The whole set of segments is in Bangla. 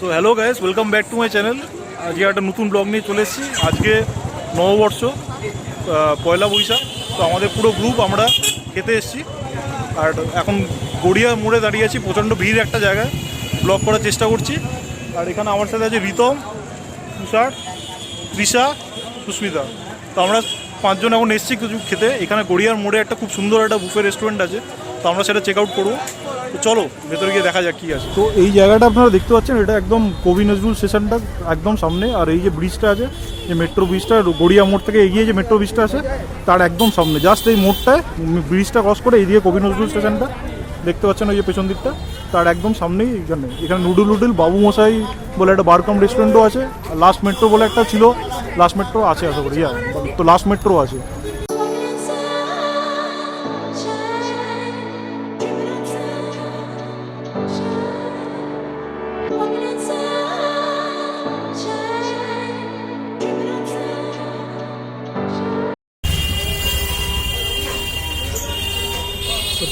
So hello guys, welcome back to my channel. আজকে একটা নতুন ব্লগ নিয়ে চলে এসেছি। আজকে নববর্ষ, পয়লা বৈশাখ। তো আমাদের পুরো গ্রুপ আমরা খেতে এসেছি। আর এখন গড়িয়া মোড়ে দাঁড়িয়ে আছি, প্রচণ্ড ভিড় একটা জায়গায়। ব্লগ করার চেষ্টা করছি। আর এখানে আমার সাথে আছে রিতম, তুষার, তৃষা, সুস্মিতা। তো আমরা পাঁচজন এখন এসেছি কিছু খেতে। এখানে গড়িয়ার মোড়ে একটা খুব সুন্দর একটা বুফে রেস্টুরেন্ট আছে, তো আমরা সেটা চেক আউট করবো। তো চলো ভেতরে গিয়ে দেখা যাক কী আছে। তো এই জায়গাটা আপনারা দেখতে পাচ্ছেন, এটা একদম কবি নজরুল স্টেশনটা একদম সামনে। আর এই যে ব্রিজটা আছে, যে মেট্রো ব্রিজটা, গড়িয়া মোড় থেকে এগিয়ে যে মেট্রো ব্রিজটা আছে তার একদম সামনে, জাস্ট এই মোড়টায় ব্রিজটা ক্রস করে এই দিকে কবি নজরুল স্টেশনটা দেখতে পাচ্ছেন, ওই যে পেছন দিকটা, তার একদম সামনেই এখানে নুডল বাবু মশাই বলে একটা বারকাম রেস্টুরেন্টও আছে। আর লাস্ট মেট্রো বলে একটা ছিল, লাস্ট মেট্রো আছে আশা করি, তো লাস্ট মেট্রো আছে।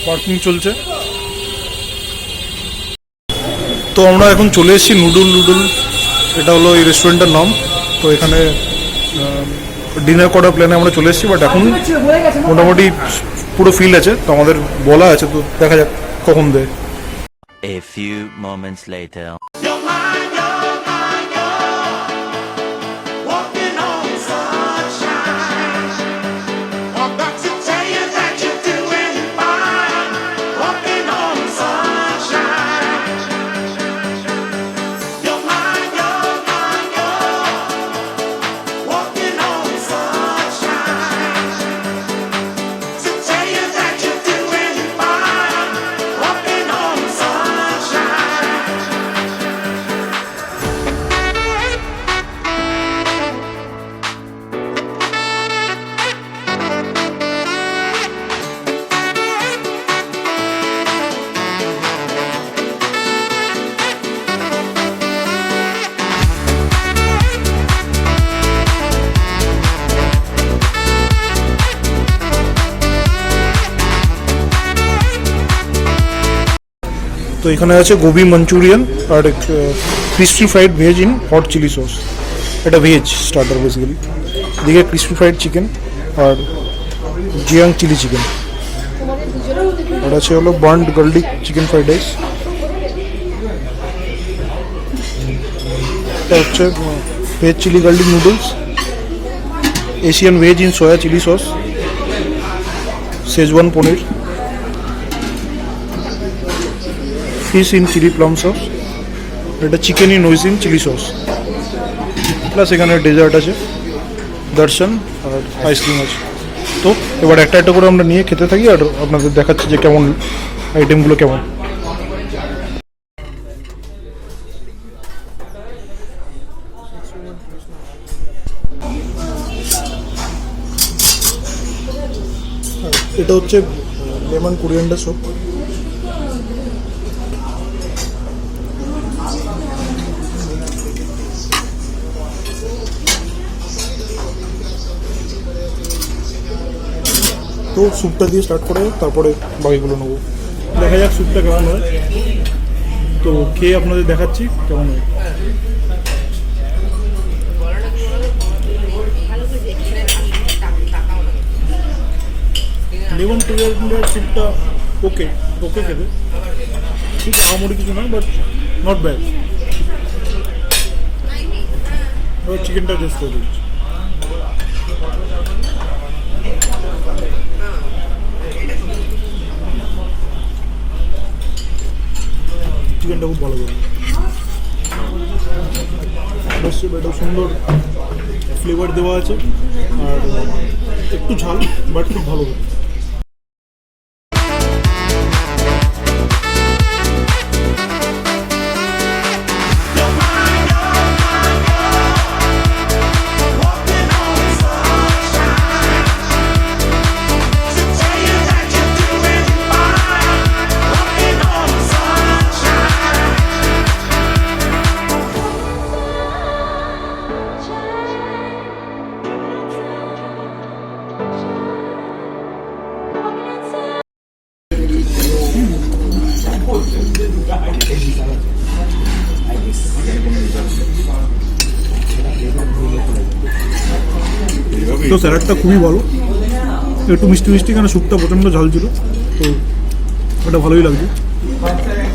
পার্কিং চলছে। তো আমরা এখন চলে এসেছি নুডল, এটা হলো এই রেস্টুরেন্টের নাম। তো এখানে ডিনার করার প্ল্যানে আমরা চলে এসেছি, বাট এখন মোটামুটি পুরো ফিল আছে, তো আমাদের বলা আছে, তো দেখা যাক কখন দেয়। A few moments later. তো এখানে আছে গোবি মাঞ্চুরিয়ান আর crispy fried veg in hot chilli sauce. এটা ভেজ স্টার্টার বেসিক্যালি। এদিকে ক্রিস্পি ফ্রাইড চিকেন আর জিয়াং চিলি চিকেন। আর আছে হলো burned garlic chicken fried rice. এটা হচ্ছে veg chilli garlic noodles, Asian veg in soya chilli sauce, Schezwan paneer, fish in chilli plum sauce, এটা চিকেন ইন ওইস ইন চিলি সস। প্লাস এখানে ডেজার্ট আছে, দর্শন আর আইসক্রিম আছে। তো এবার একটা একটা করে আমরা নিয়ে খেতে থাকি, আর আপনাদের দেখাচ্ছি যে কেমন আইটেমগুলো কেমন। এটা হচ্ছে লেমন কোরিয়ান্ডার স্যুপ। তো স্যুপটা দিয়ে স্টার্ট করে তারপরে বাকিগুলো নেবো। দেখা যাক স্যুপটা কেমন হয়, তো খেয়ে আপনাদের দেখাচ্ছি কেমন হয়। লেমন কোরিয়ান্ডার স্যুপটা ওকে খেতে, ঠিক আহামরি কিছু নয়, বাট নট ব্যাড। এবার চিকেনটা টেস্ট করে দিচ্ছি। চিকেনটা খুব ভালো করে, এটা সুন্দর ফ্লেভার দেওয়া আছে, আর একটু ঝাল, বাট খুব ভালো করে। তো স্যালাডটা খুবই ভালো, একটু মিষ্টি মিষ্টি, কেন স্যুপটা প্রচণ্ড ঝাল ছিল, তো ওটা ভালোই লাগছে।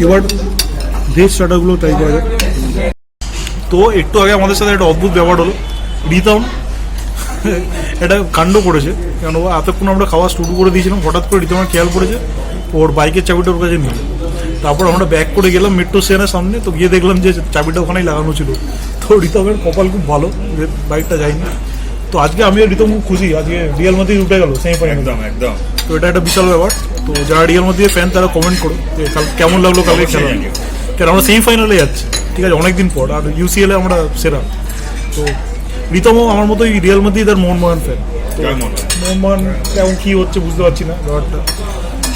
এবার ভেজ স্টার্টারগুলো ট্রাই করা যায়। তো একটু আগে আমাদের সাথে একটা অদ্ভুত ব্যাপার হলো, রিতম একটা কাণ্ড করেছে। কেন এতক্ষণ আমরা খাওয়া শুরু করে দিয়েছিলাম, হঠাৎ করে রিতমের খেয়াল পড়েছে ওর বাইকের চাবিটা ওর কাছে নিয়ে। তারপর আমরা ব্যাক করে গেলাম মেট্রো স্টেশনের সামনে, তো গিয়ে দেখলাম যে চাবিটা ওখানেই লাগানো ছিল। তো রিতমের কপাল খুব ভালো যে বাইকটা যায়নি। তো আজকে আমিও রিতম খুব খুশি, আজকে রিয়াল মাদ্রিদ উঠে গেল সেমিফাইনাল। একদম তো এটা একটা বিশাল ব্যাপার। তো যারা রিয়াল মাদ্রিদের ফ্যান তারা কমেন্ট করো যে কেমন লাগলো কালকে খেলা, কারণ আমরা সেমিফাইনালে যাচ্ছি, ঠিক আছে, অনেকদিন পর, আর ইউসিএল এ আমরা সেরা। তো রিতমও আমার মতোই রিয়াল মাদ্রিদ আর মোহনবাগান ফ্যান। মোহনবাগান কেমন কী হচ্ছে বুঝতে পারছি না ব্যাপারটা,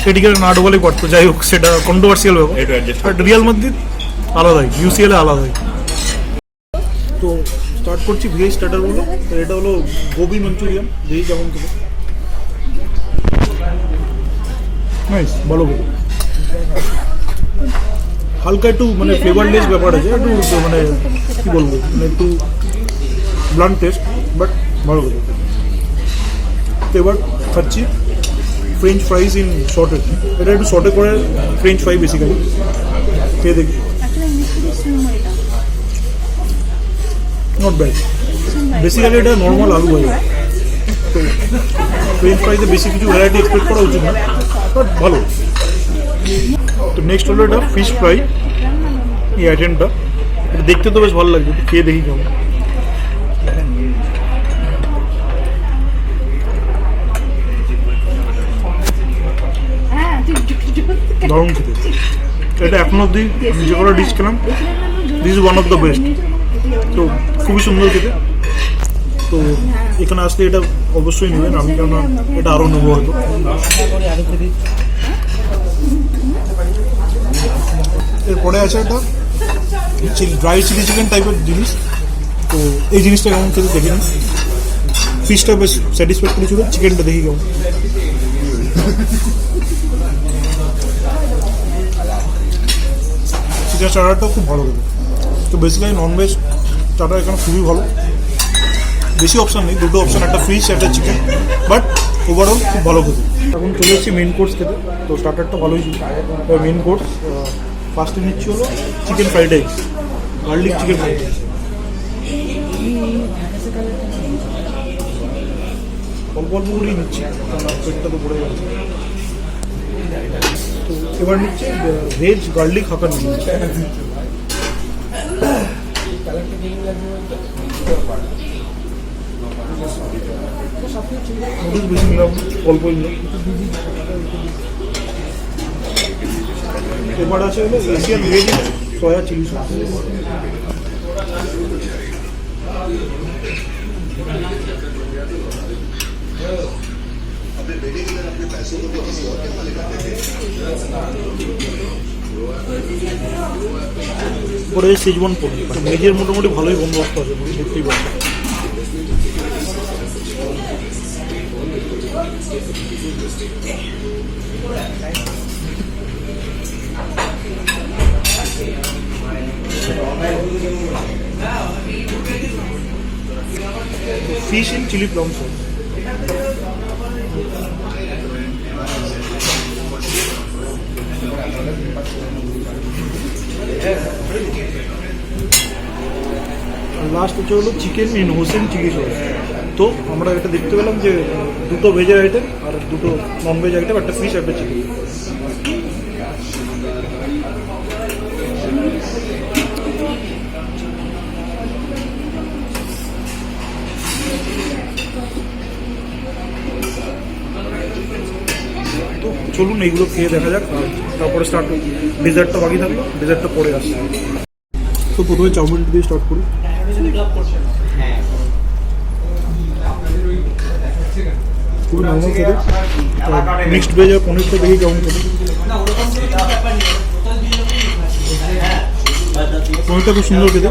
সেটিকে না ঢোকালেই পারতো, যাই হোক সেটা কন্ট্রোভার্সিয়াল ব্যাপার। বাট রিয়াল মাদ্রিদ আলাদাই, ইউসিএল এ আলাদাই। তো স্টার্ট করছি ভেজ স্টার্টারগুলো। এটা হলো গোবি মঞ্চুরিয়ান, ভেজ যেমন ছিল, নাইস, ভালো করে হালকা একটু মানে ফ্লেভারলেস ব্যাপার আছে, একটু মানে কী বলবো, মানে একটু ব্লান্ট টেস্ট, বাট ভালো করে। তো এবার খাচ্ছি ফ্রেঞ্চ ফ্রাইজ ইন শর্টে। এটা একটু শর্টে করে ফ্রেঞ্চ ফ্রাই বেসিক্যালি, খেয়ে দেখি, নট ব্যাড। বেসিক্যালি এটা নর্মাল আলু ভাজা, তো ফ্রেঞ্চ ফ্রাইতে বেশি কিছু ভ্যারাইটি এক্সপেক্ট করা উচিত না, বাট ভালো। তো নেক্সট হলো এটা ফিশ ফ্রাই, এই আইটেমটা এটা দেখতে তো বেশ ভালো লাগছে, খেয়ে দেখি কেমন। দারুণ খেতে, এটা এখন অব্দি যে কোনো ডিশ খেলাম, this is one of the best. তো খুবই সুন্দর খেতে। তো এখানে আসলে এটা অবশ্যই নেবেন, আমি কেননা এটা আরও নেবো হয়তো। এরপরে আছে একটা ড্রাই চিলি চিকেন টাইপের জিনিস, তো এই জিনিসটা কেমন খেতে দেখে নিন। ফিশটা বেশ স্যাটিসফ্যাক্টরি ছিল, চিকেনটা দেখি কেমন। চিকেন স্টার্টারটাও খুব ভালো খেতে। তো বেসিক্যালি ননভেজ স্টার্টার এখানে খুবই ভালো, বেশি অপশান নেই, দুটো অপশান, একটা ফিশ একটা চিকেন, বাট ওভারঅল খুব ভালো খেতে। এখন চলে এসেছি মেন কোর্স খেতে। তো স্টার্টারটা ভালোই ছিল। মেন কোর্স ফার্স্টে নিচ্ছি হলো chicken fried rice, garlic chicken fried rice. অল্প অল্প করেই নিচ্ছি, কারণ পেটটা তো পড়ে যাচ্ছে। তো এবার নিচ্ছে veg garlic hakka noodles. Noodles বেশি নিলাম, অল্পই নিলাম। এবার আছে হলো Asian veg soya chilli sauce. পরে সিজওয়ান পনির, ভেজের মোটামুটি ভালোই বন্দোবস্ত আছে, দেখতেই পাচ্ছি। Fish in chilli plum sauce. Last হচ্ছে হলো chicken in hoisin chilli sauce. তো আমরা এটা দেখতে পেলাম যে দুটো ভেজের আইটেম আর দুটো ননভেজ আইটেম, একটা ফিশ একটা চিকেন। তো চলুন এইগুলো খেয়ে দেখা যাক, তারপরে স্টার্ট ডেজার্টটা বাকি থাকলো, ডেজার্টটা পরে আসছে। তো প্রথমে চাউমিনটা দিয়ে স্টার্ট করি। খুবই নর্মাল খেতে। মিক্সড ভেজ আর পনিরটা দেখি কেমন খেতে। পনিরটা খুব সুন্দর খেতে,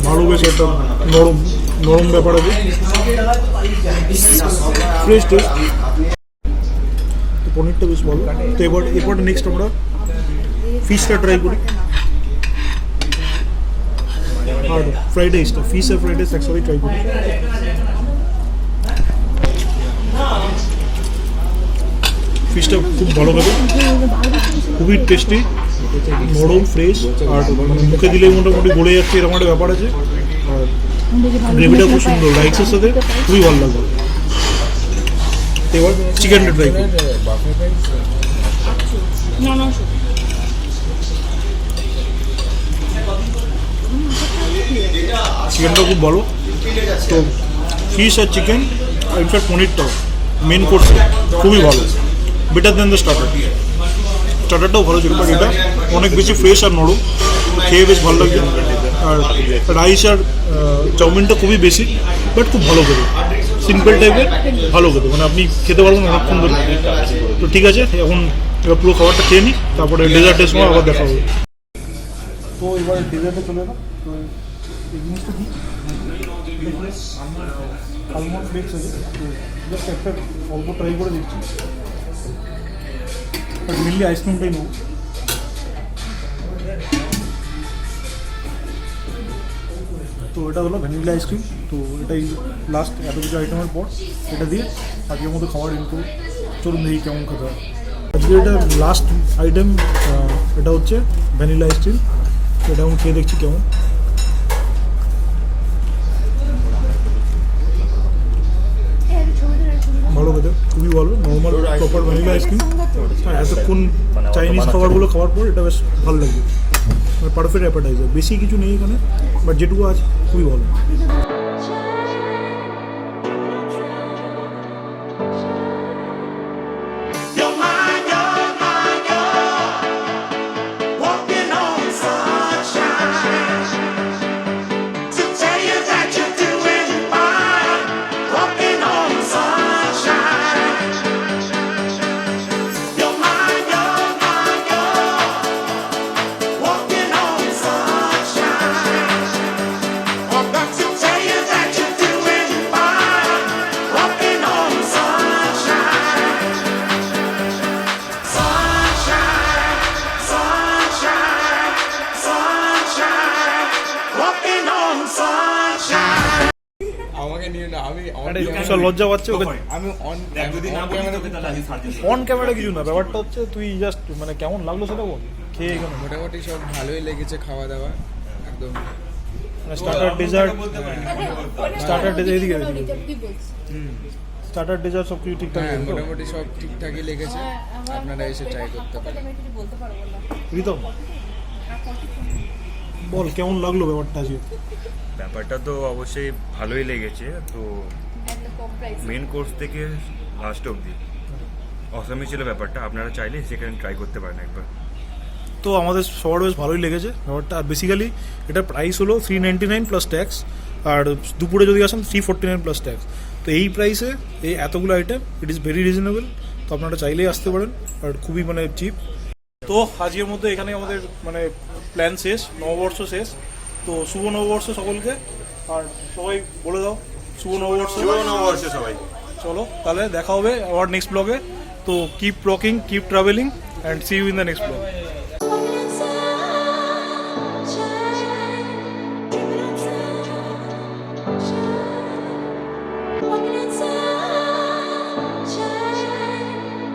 ভালো, বেশ একটা নরম নরম ব্যাপার আছে, ফ্রেশ টেস্ট। তো পনিরটা বেশ ভালো। তো এরপর নেক্সট আমরা ফিশটা ট্রাই করি। আর ফ্রাইড রাইসটা ফিশ আর ফ্রাইড রাইস একসাথে ট্রাই করি। ফিশটা খুব ভালো খেতে, খুবই টেস্টি, নরম ফ্রেশ, আর মানে মুখে দিলেই মোটামুটি গড়ে যাচ্ছে এরকম একটা ব্যাপার আছে। আর গ্রেভিটা খুব সুন্দর, রাইসের সাথে খুবই ভালো লাগবে। এবার চিকেনটা ট্রাই করি। চিকেনটা খুব ভালো, তো ফিশ আর চিকেন আর ইনফ্যাক্ট পনিরটাও মেন কোর্স খুবই ভালো, বেটার দেন দ্য স্টার্টারটাও ভালো ছিল, বাট এটা অনেক বেশি ফ্রেশ আর নরম, খেয়ে বেশ ভালো লাগছে। আর রাইস আর চাউমিনটা খুবই বেশি, বাট খুব ভালো খেতে, সিম্পল টাইপের ভালো খেতে, মানে আপনি খেতে পারবেন অনেকক্ষণ ধরে। তো ঠিক আছে, এখন এবার পুরো খাবারটা খেয়ে নিই, তারপরে ডেজার্টের সময় আবার দেখা হবে। তো এবার ডেজার্টে চলে এলাম। তো এই জিনিসটা কি আলমন্ড ফ্লেক্স আছে, তো জাস্ট একটা অল্প ট্রাই করে দিচ্ছি, বাট মেনলি আইসক্রিমটাই নেব। তো এটা হলো ভ্যানিলা আইসক্রিম। তো এটাই লাস্ট, এত কিছু আইটেমের পর এটা দিয়ে আজকের মতো খাবার ইনক্লুড। চলুন দেখি কেমন খেতে হয়। আজকে এটা লাস্ট আইটেম, এটা হচ্ছে ভ্যানিলা আইসক্রিম। এটা আমি খেয়ে দেখছি কেমন। ভালো খেতে, খুবই ভালো, নর্মাল প্রপার ভ্যানিলা আইসক্রিম। আর এতক্ষণ চাইনিজ খাবারগুলো খাওয়ার পর এটা বেশ ভালো লাগবে, মানে পারফেক্ট অ্যাপাটাইজার। বেশি কিছু নেই এখানে, বাট যেটুকু আছে খুবই ভালো। আমাকে নিয়ে না, আমি বিশাল লজ্জা পাচ্ছে ওকে। আমি অন ক্যামেরা কিছু না, ব্যাপারটা হচ্ছে তুই জাস্ট মানে কেমন লাগলো সেটা বল। খেয়ে এখানে মোটামুটি সব ভালোই লেগেছে, খাওয়া দাওয়া একদম স্টার্টার ডেজার্ট, এদিকে স্টার্টার ডেজার্ট সব কিছু ঠিকঠাক। হ্যাঁ, মোটামুটি সব ঠিকঠাকই লেগেছে। আপনারা এসে ট্রাই করতে পারেন। রিতম বল কেমন লাগলো ব্যাপারটা আজকে? ব্যাপারটা তো অবশ্যই ভালোই লেগেছে। তো মেন কোর্স থেকে লাস্ট অবধি অসামই ছিল ব্যাপারটা। আপনারা চাইলে সেখানে ট্রাই করতে পারেন একবার। তো আমাদের সবার বেশ ভালোই লেগেছে ব্যাপারটা। আর বেসিক্যালি এটা প্রাইস হলো 399 প্লাস ট্যাক্স, আর দুপুরে যদি আসেন 349 প্লাস ট্যাক্স। তো এই প্রাইসে এই এতগুলো item it is very reasonable. তো আপনারা চাইলেই আসতে পারেন, আর খুবই মানে চিপ। তো আজকের মধ্যে এখানে আমাদের মানে প্ল্যান শেষ, নববর্ষ শেষ। তো শুভ নববর্ষ সকলকে, আর সবাই বলে দাও শুভ নববর্ষ। সবাই চলো তাহলে দেখা হবে আবার নেক্সট ব্লগে। তো keep rocking, keep travelling, and see you in the next blog.